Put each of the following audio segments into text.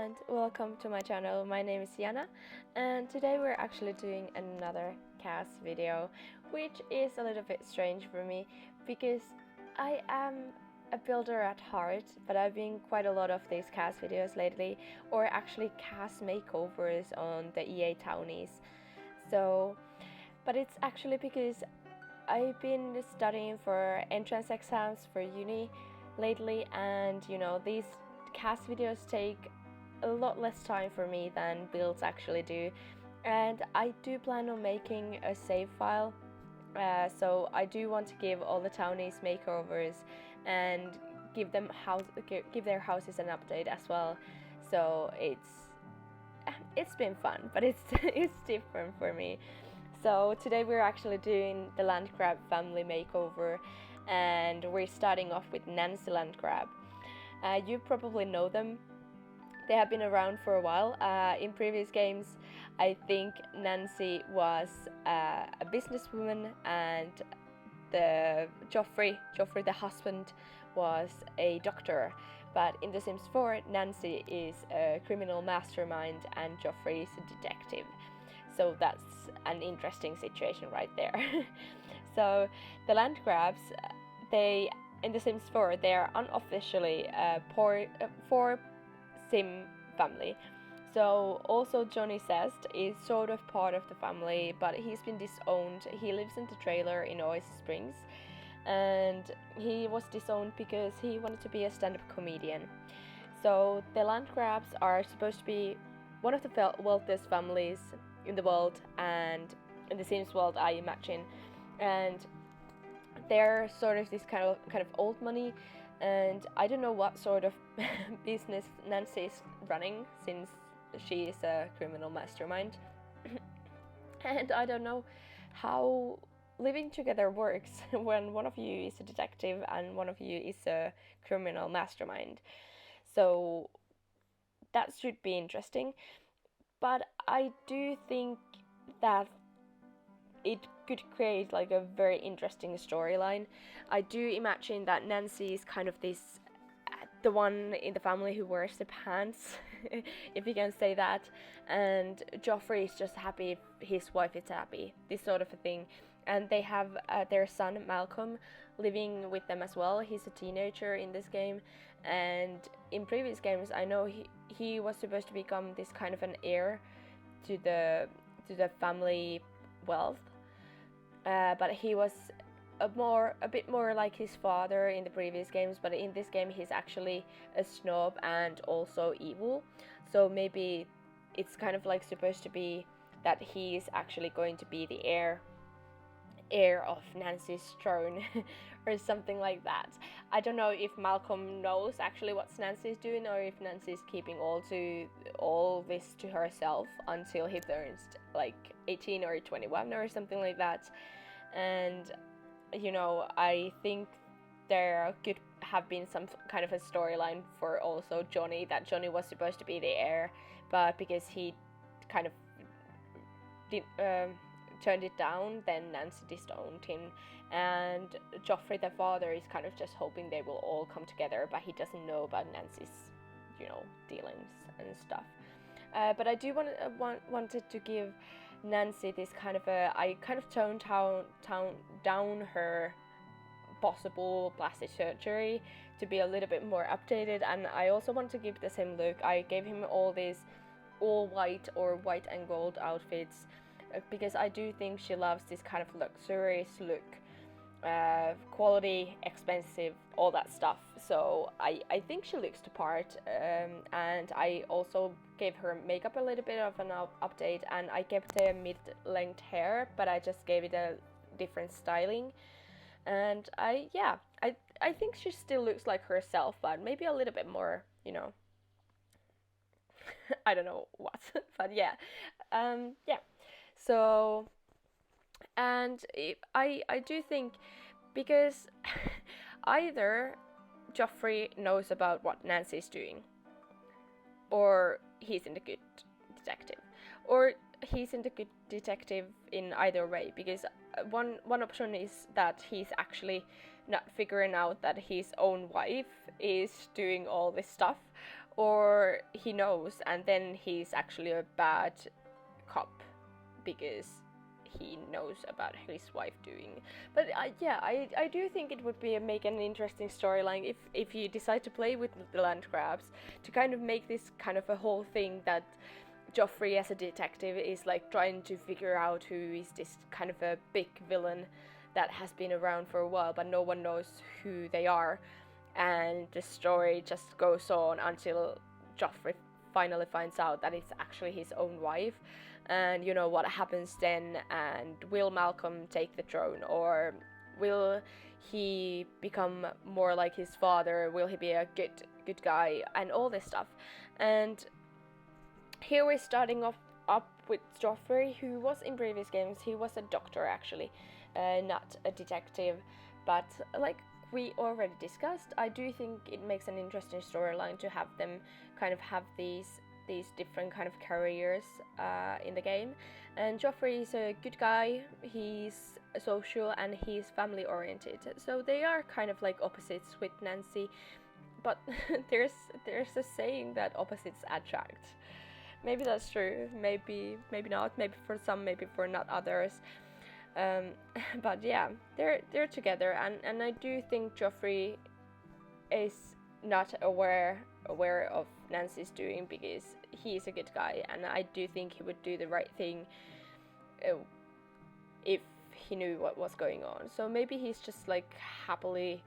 and welcome to my channel. My name is Yana, and today we're actually doing another CAS video, which is a little bit strange for me because I am a builder at heart, but I've been quite a lot of these CAS videos lately, or actually CAS makeovers on the EA Townies. But it's actually because I've been studying for entrance exams for uni lately, and these CAS videos take a lot less time for me than builds actually do, and I do plan on making a save file, so I do want to give all the Townies makeovers and give their houses an update as well. So it's been fun, but it's different for me. So today we're actually doing the Landgraab family makeover, and we're starting off with Nancy Landgraab. You probably know them. They have been around for a while. In previous games, I think Nancy was a businesswoman, and Joffrey, the husband, was a doctor. But in The Sims 4, Nancy is a criminal mastermind and Joffrey is a detective. So that's an interesting situation right there. So the Landgraabs, in The Sims 4, they are unofficially a poor Sim family. So also Johnny Zest is sort of part of the family, but he's been disowned. He lives in the trailer in Oasis Springs, and he was disowned because he wanted to be a stand-up comedian. So the Landgraabs are supposed to be one of the wealthiest families in the world, and in the Sims world, I imagine. And they're sort of this kind of old money, and I don't know what sort of business Nancy is running, since she is a criminal mastermind. And I don't know how living together works when one of you is a detective and one of you is a criminal mastermind. So that should be interesting. But I do think that it could create like a very interesting storyline. I do imagine that Nancy is kind of the one in the family who wears the pants, if you can say that, and Joffrey is just happy if his wife is happy, this sort of a thing. And they have their son Malcolm living with them as well. He's a teenager in this game, and in previous games I know he was supposed to become this kind of an heir to the family wealth, but he was a bit more like his father in the previous games, but in this game he's actually a snob and also evil. So maybe it's kind of like supposed to be that he's actually going to be the heir of Nancy's throne or something like that. I don't know if Malcolm knows actually what Nancy is doing, or if Nancy is keeping all this to herself until he turns like 18 or 21 or something like that. And I think there could have been some kind of a storyline for also Johnny, that Johnny was supposed to be the heir, but because he kind of turned it down, then Nancy disowned him, and Joffrey the father is kind of just hoping they will all come together, but he doesn't know about Nancy's dealings and stuff. But I do wanted to give Nancy this kind of I kind of toned down her possible plastic surgery to be a little bit more updated, and I also want to give the same look. I gave him all these all white or white and gold outfits because I do think she loves this kind of luxurious look, quality, expensive, all that stuff. So I think she looks the part, and I also gave her makeup a little bit of an update, and I kept the mid-length hair, but I just gave it a different styling. And I think she still looks like herself, but maybe a little bit more, I don't know what, but yeah. So, and I do think, because either Joffrey knows about what Nancy's doing, or he's in the good detective, or he's in the good detective in either way, because one option is that he's actually not figuring out that his own wife is doing all this stuff, or he knows and then he's actually a bad cop because he knows about his wife doing. But I do think it would be make an interesting storyline if you decide to play with the Landgraabs, to kind of make this kind of a whole thing that Joffrey as a detective is like trying to figure out who is this kind of a big villain that has been around for a while but no one knows who they are, and the story just goes on until Joffrey finally finds out that it's actually his own wife. And you know what happens then, and will Malcolm take the throne, or will he become more like his father, will he be a good guy, and all this stuff. And here we're starting up with Joffrey, who was in previous games, he was a doctor actually, not a detective, but like we already discussed, I do think it makes an interesting storyline to have them kind of have these different kind of careers in the game. And Joffrey is a good guy, he's social, and he's family oriented, so they are kind of like opposites with Nancy, but there's a saying that opposites attract. Maybe that's true, maybe not, maybe for some, maybe for not others. But yeah, they're together, and I do think Joffrey is not aware of Nancy's doing, because he is a good guy, and I do think he would do the right thing if he knew what was going on. So maybe he's just like happily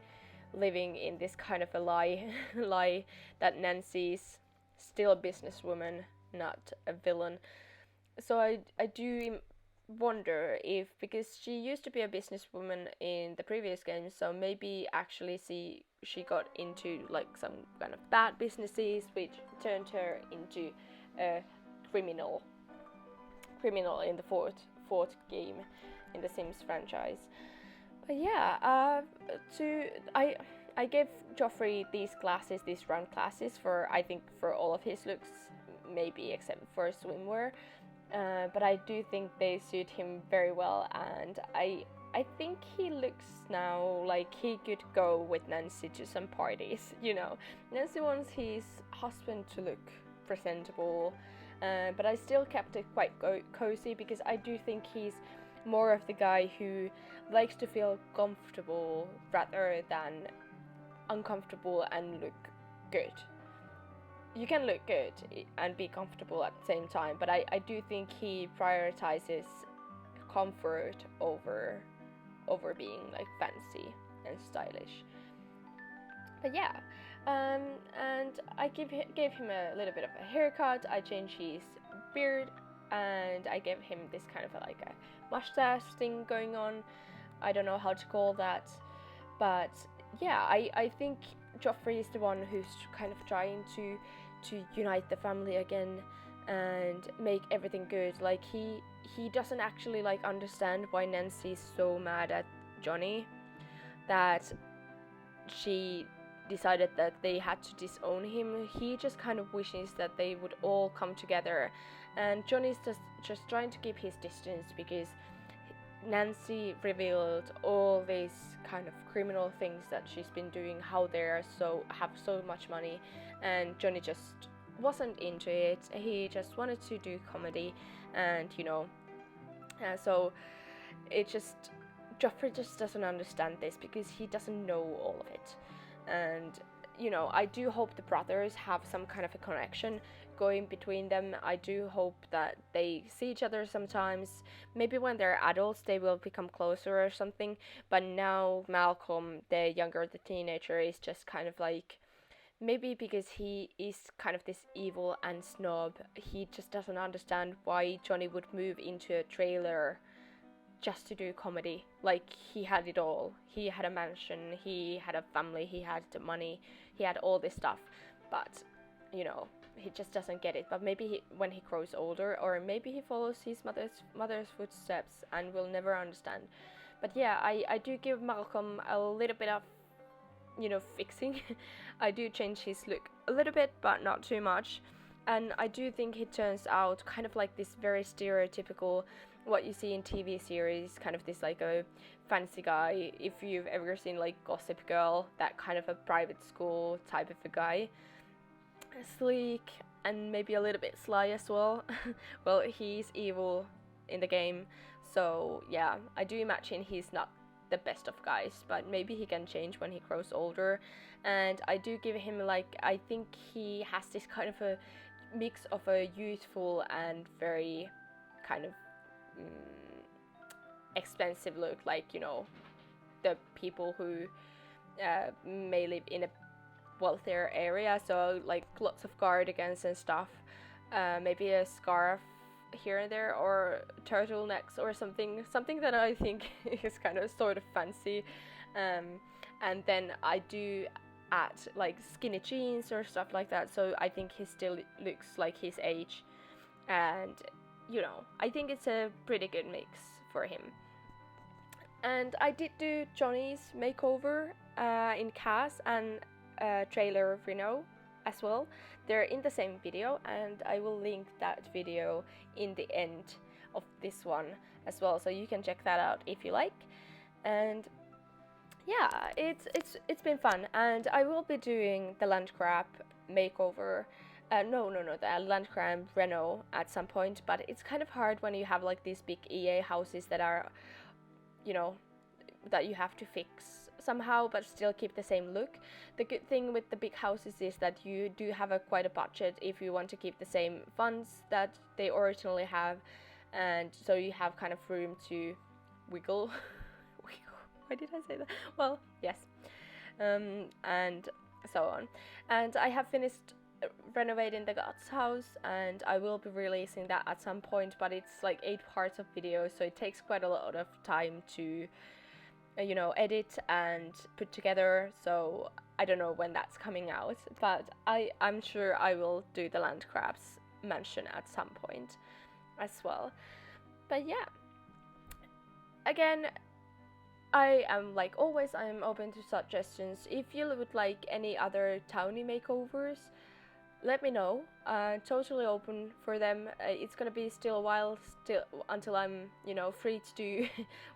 living in this kind of a lie that Nancy's still a businesswoman, not a villain. So I do wonder if, because she used to be a businesswoman in the previous game, so maybe actually she got into like some kind of bad businesses which turned her into a criminal in the fourth game in the Sims franchise. But yeah, I gave Joffrey these round glasses for, I think, for all of his looks, maybe except for swimwear. But I do think they suit him very well, and I think he looks now like he could go with Nancy to some parties, you know. Nancy wants his husband to look presentable, but I still kept it quite cozy, because I do think he's more of the guy who likes to feel comfortable rather than uncomfortable and look good. You can look good and be comfortable at the same time, but I do think he prioritizes comfort over being like fancy and stylish. But yeah, and I gave him a little bit of a haircut. I changed his beard, and I gave him this kind of like a mustache thing going on. I don't know how to call that, but yeah, I think Joffrey is the one who's kind of trying to unite the family again and make everything good. Like he doesn't actually like understand why Nancy's so mad at Johnny, that she decided that they had to disown him. He just kind of wishes that they would all come together, and Johnny's just trying to keep his distance because Nancy revealed all these kind of criminal things that she's been doing, how they have so much money, and Johnny just wasn't into it. He just wanted to do comedy, and you know, so it just, Joffrey just doesn't understand this because he doesn't know all of it. And you know, I do hope the brothers have some kind of a connection going between them. I do hope that they see each other sometimes. Maybe when they're adults they will become closer or something, but now Malcolm, the teenager, is just kind of like, maybe because he is kind of this evil and snob, he just doesn't understand why Johnny would move into a trailer just to do comedy. Like, he had it all. He had a mansion, he had a family, he had the money, he had all this stuff. But, you know, he just doesn't get it. But maybe when he grows older, or maybe he follows his mother's footsteps and will never understand. But yeah, I do give Malcolm a little bit of, you know, fixing. I do change his look a little bit, but not too much. And I do think he turns out kind of like this very stereotypical, what you see in TV series, kind of this like a fancy guy. If you've ever seen like Gossip Girl, that kind of a private school type of a guy. sleek and maybe a little bit sly as well. Well, he's evil in the game, so yeah, I do imagine he's not the best of guys, but maybe he can change when he grows older. And I do give him, like, I think he has this kind of a mix of a youthful and very kind of expensive look, like, you know, the people who may live in a wealthier area, so like lots of cardigans and stuff, maybe a scarf here and there, or turtlenecks or something that I think is kind of sort of fancy. And then I do add like skinny jeans or stuff like that, so I think he still looks like his age. And you know, I think it's a pretty good mix for him. And I did do Johnny's makeover in CAS and trailer Reno as well. They're in the same video, and I will link that video in the end of this one as well, so you can check that out if you like. And yeah, it's been fun, and I will be doing the Landgraab makeover. The Landgraab Reno at some point, but it's kind of hard when you have like these big EA houses that are, you know, that you have to fix somehow but still keep the same look. The good thing with the big houses is that you do have quite a budget if you want to keep the same funds that they originally have, and so you have kind of room to wiggle. Why did I say that? Well, yes. And so on. And I have finished renovating the God's house, and I will be releasing that at some point, but it's like 8 parts of video, so it takes quite a lot of time to you know, edit and put together, so I don't know when that's coming out, but I'm sure I will do the Landgraab's mansion at some point as well. But yeah, again, I am, like always, I am open to suggestions. If you would like any other Townie makeovers, let me know. Totally open for them. It's gonna be still a while until I'm, you know, free to do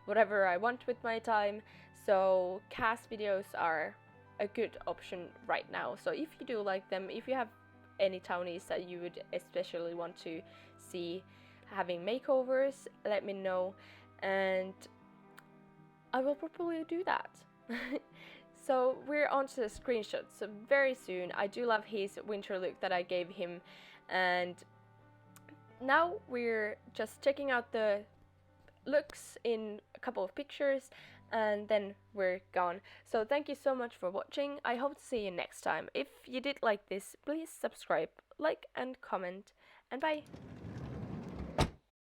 whatever I want with my time. So CAS videos are a good option right now. So if you do like them, if you have any Townies that you would especially want to see having makeovers, let me know, and I will probably do that. So we're on to the screenshots. So very soon. I do love his winter look that I gave him, and now we're just checking out the looks in a couple of pictures, and then we're gone. So thank you so much for watching. I hope to see you next time. If you did like this, please subscribe, like and comment, and bye.